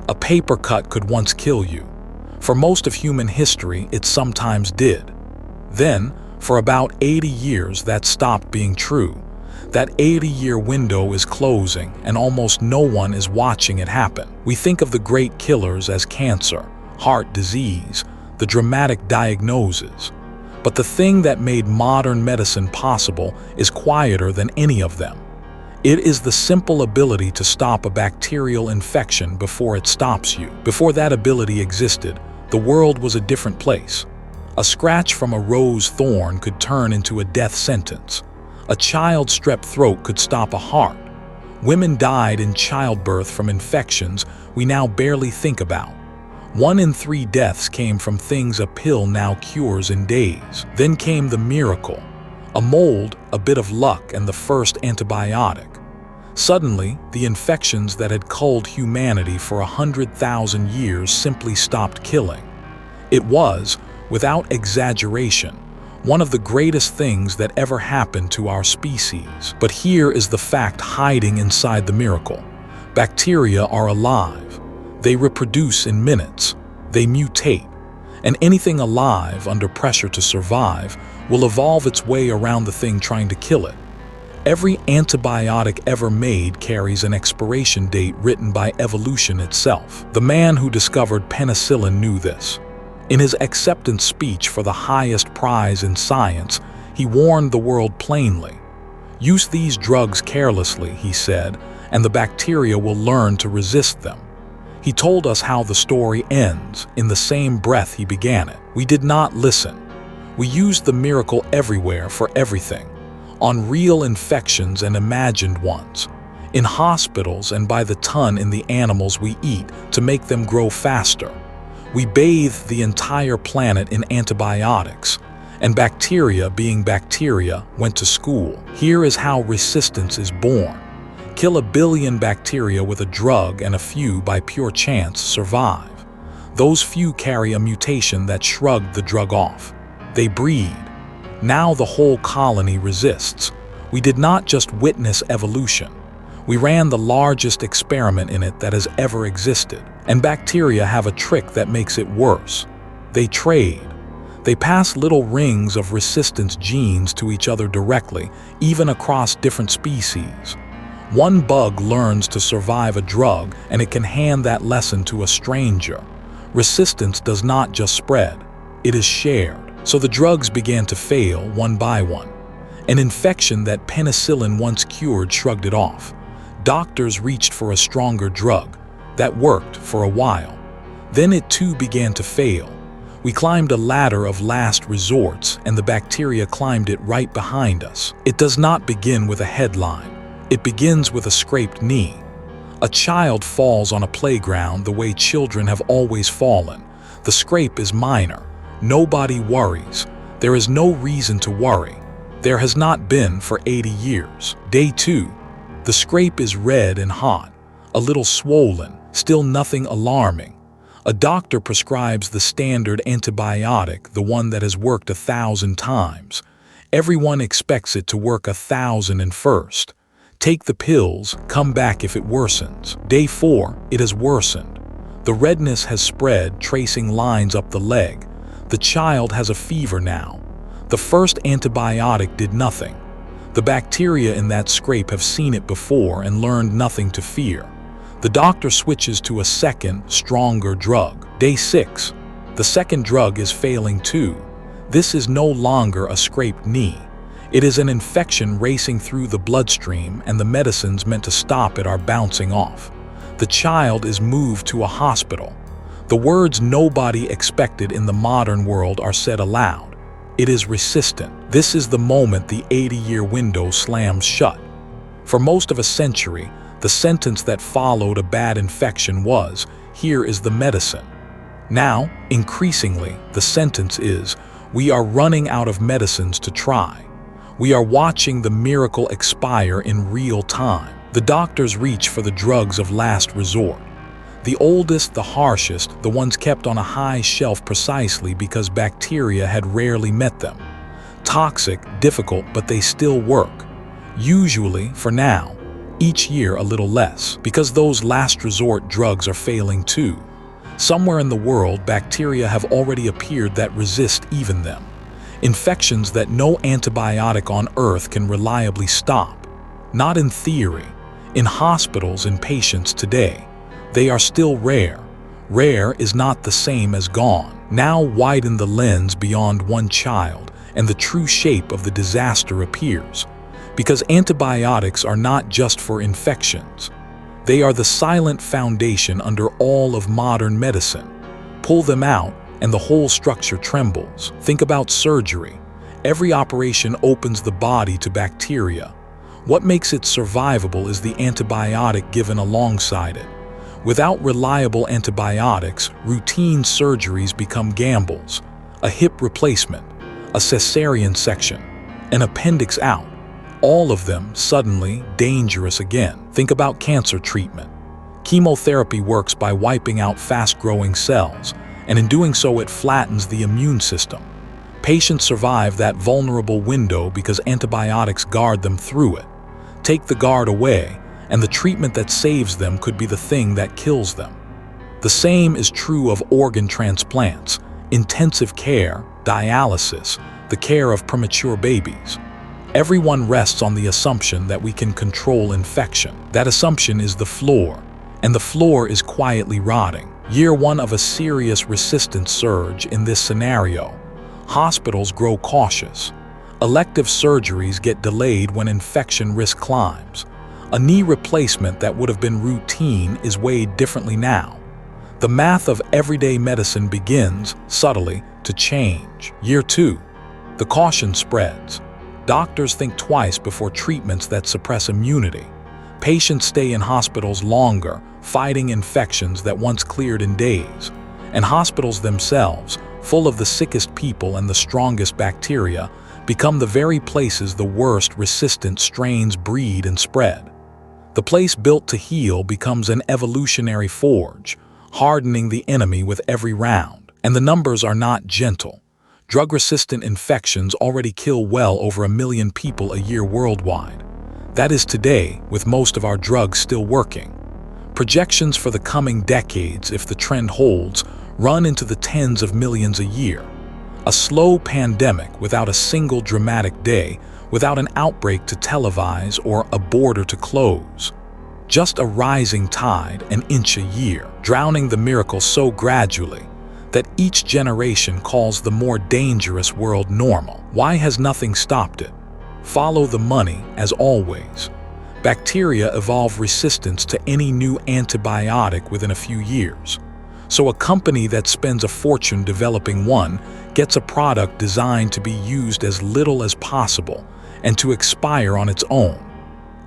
A paper cut could once kill you. For most of human history, it sometimes did. Then, for about 80 years, that stopped being true. That 80-year window is closing, and almost no one is watching it happen. We think of the great killers as cancer, heart disease, the dramatic diagnoses. But the thing that made modern medicine possible is quieter than any of them. It is the simple ability to stop a bacterial infection before it stops you. Before that ability existed, the world was a different place. A scratch from a rose thorn could turn into a death sentence. A child's strep throat could stop a heart. Women died in childbirth from infections we now barely think about. 1 in 3 deaths came from things a pill now cures in days. Then came the miracle. A mold, a bit of luck, and the first antibiotic. Suddenly, the infections that had culled humanity for 100,000 years simply stopped killing. It was, without exaggeration, one of the greatest things that ever happened to our species. But here is the fact hiding inside the miracle. Bacteria are alive. They reproduce in minutes. They mutate. And anything alive under pressure to survive will evolve its way around the thing trying to kill it. Every antibiotic ever made carries an expiration date written by evolution itself. The man who discovered penicillin knew this. In his acceptance speech for the highest prize in science, he warned the world plainly. Use these drugs carelessly, he said, and the bacteria will learn to resist them. He told us how the story ends. In the same breath he began it. We did not listen. We used the miracle everywhere for everything. On real infections and imagined ones. In hospitals and by the ton in the animals we eat to make them grow faster. We bathed the entire planet in antibiotics. And bacteria, being bacteria, went to school. Here is how resistance is born. Kill 1 billion bacteria with a drug and a few by pure chance survive. Those few carry a mutation that shrugged the drug off. They breed. Now the whole colony resists. We did not just witness evolution. We ran the largest experiment in it that has ever existed. And bacteria have a trick that makes it worse. They trade. They pass little rings of resistance genes to each other directly, even across different species. One bug learns to survive a drug, and it can hand that lesson to a stranger. Resistance does not just spread, it is shared. So the drugs began to fail one by one. An infection that penicillin once cured shrugged it off. Doctors reached for a stronger drug. That worked for a while. Then it too began to fail. We climbed a ladder of last resorts, and the bacteria climbed it right behind us. It does not begin with a headline. It begins with a scraped knee. A child falls on a playground the way children have always fallen. The scrape is minor. Nobody worries. There is no reason to worry. There has not been for 80 years. Day 2. The scrape is red and hot, a little swollen, still nothing alarming. A doctor prescribes the standard antibiotic, the one that has worked 1,000 times. Everyone expects it to work 1,001st. Take the pills, come back if it worsens. Day 4, it has worsened. The redness has spread, tracing lines up the leg. The child has a fever now. The first antibiotic did nothing. The bacteria in that scrape have seen it before and learned nothing to fear. The doctor switches to a second, stronger drug. Day 6. The second drug is failing too. This is no longer a scraped knee. It is an infection racing through the bloodstream, and the medicines meant to stop it are bouncing off. The child is moved to a hospital. The words nobody expected in the modern world are said aloud. It is resistant. This is the moment the 80-year window slams shut. For most of a century, the sentence that followed a bad infection was, "Here is the medicine." Now, increasingly, the sentence is, "We are running out of medicines to try." We are watching the miracle expire in real time. The doctors reach for the drugs of last resort. The oldest, the harshest, the ones kept on a high shelf precisely because bacteria had rarely met them. Toxic, difficult, but they still work. Usually, for now. each year a little less, because those last resort drugs are failing too. Somewhere in the world, bacteria have already appeared that resist even them. Infections that no antibiotic on Earth can reliably stop. Not in theory. In hospitals and patients today, they are still rare. Rare is not the same as gone. Now widen the lens beyond one child, and the true shape of the disaster appears. Because antibiotics are not just for infections. They are the silent foundation under all of modern medicine. Pull them out, and the whole structure trembles. Think about surgery. Every operation opens the body to bacteria. What makes it survivable is the antibiotic given alongside it. Without reliable antibiotics, routine surgeries become gambles. A hip replacement, a cesarean section, an appendix out. All of them suddenly dangerous again. Think about cancer treatment. Chemotherapy works by wiping out fast-growing cells, and in doing so it flattens the immune system. Patients survive that vulnerable window because antibiotics guard them through it. Take the guard away, and the treatment that saves them could be the thing that kills them. The same is true of organ transplants, intensive care, dialysis, the care of premature babies. Everyone rests on the assumption that we can control infection. That assumption is the floor, and the floor is quietly rotting. Year one of a serious resistance surge in this scenario. Hospitals grow cautious. Elective surgeries get delayed when infection risk climbs. A knee replacement that would have been routine is weighed differently now. The math of everyday medicine begins, subtly, to change. Year two, the caution spreads. Doctors think twice before treatments that suppress immunity. Patients stay in hospitals longer, fighting infections that once cleared in days. And hospitals themselves, full of the sickest people and the strongest bacteria, become the very places the worst resistant strains breed and spread. The place built to heal becomes an evolutionary forge, hardening the enemy with every round. And the numbers are not gentle. Drug-resistant infections already kill well over 1 million people a year worldwide. That is today, with most of our drugs still working. Projections for the coming decades, if the trend holds, run into the tens of millions a year. A slow pandemic without a single dramatic day, without an outbreak to televise or a border to close. Just a rising tide, an inch a year, drowning the miracle so gradually that each generation calls the more dangerous world normal. Why has nothing stopped it? Follow the money, as always. Bacteria evolve resistance to any new antibiotic within a few years. So a company that spends a fortune developing one gets a product designed to be used as little as possible and to expire on its own.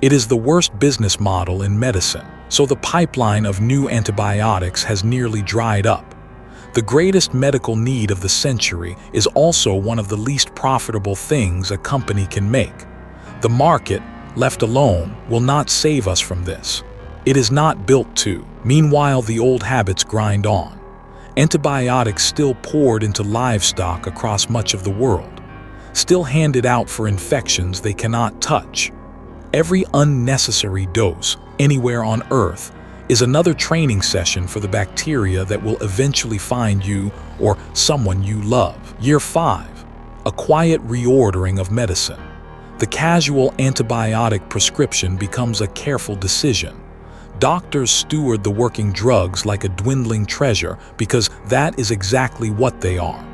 It is the worst business model in medicine, so the pipeline of new antibiotics has nearly dried up. The greatest medical need of the century is also one of the least profitable things a company can make. The market, left alone, will not save us from this. It is not built to. Meanwhile, the old habits grind on. Antibiotics still poured into livestock across much of the world, still handed out for infections they cannot touch. Every unnecessary dose, anywhere on Earth, is another training session for the bacteria that will eventually find you or someone you love. Year 5. A quiet reordering of medicine. The casual antibiotic prescription becomes a careful decision. Doctors steward the working drugs like a dwindling treasure because that is exactly what they are.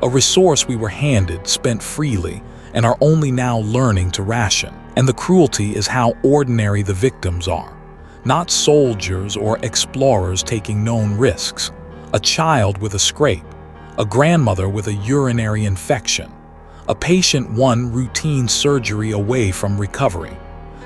A resource we were handed, spent freely, and are only now learning to ration. And the cruelty is how ordinary the victims are. Not soldiers or explorers taking known risks. A child with a scrape. A grandmother with a urinary infection. A patient one routine surgery away from recovery.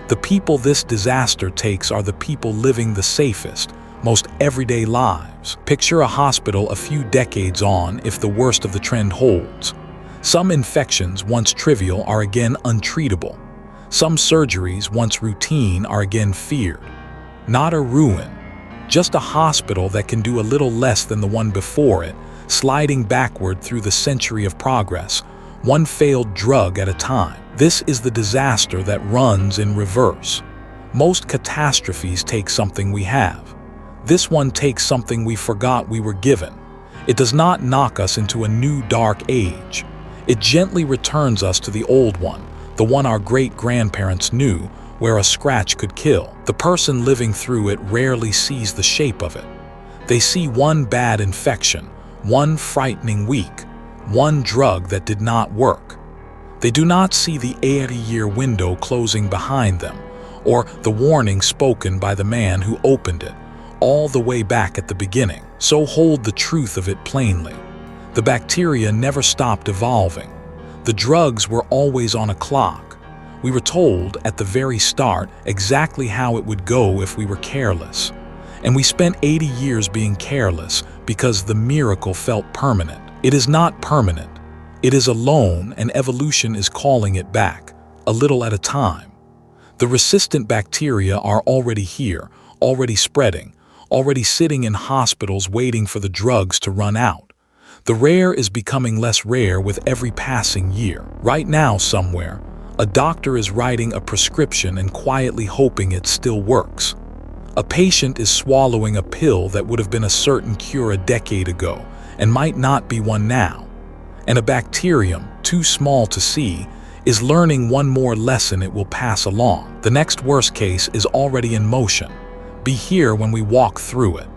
The people this disaster takes are the people living the safest, most everyday lives. Picture a hospital a few decades on if the worst of the trend holds. Some infections, once trivial, are again untreatable. Some surgeries, once routine, are again feared. Not a ruin, just a hospital that can do a little less than the one before it, sliding backward through the century of progress, one failed drug at a time. This is the disaster that runs in reverse. Most catastrophes take something we have. This one takes something we forgot we were given. It does not knock us into a new dark age. It gently returns us to the old one, the one our great-grandparents knew, where a scratch could kill. The person living through it rarely sees the shape of it. They see one bad infection, one frightening week, one drug that did not work. They do not see the 80-year window closing behind them, or the warning spoken by the man who opened it, all the way back at the beginning. So hold the truth of it plainly. The bacteria never stopped evolving. The drugs were always on a clock. We were told at the very start exactly how it would go if we were careless. And we spent 80 years being careless because the miracle felt permanent. It is not permanent. It is alone, and evolution is calling it back, a little at a time. The resistant bacteria are already here, already spreading, already sitting in hospitals waiting for the drugs to run out. The rare is becoming less rare with every passing year. Right now, somewhere, a doctor is writing a prescription and quietly hoping it still works. A patient is swallowing a pill that would have been a certain cure a decade ago and might not be one now. And a bacterium, too small to see, is learning one more lesson it will pass along. The next worst case is already in motion. Be here when we walk through it.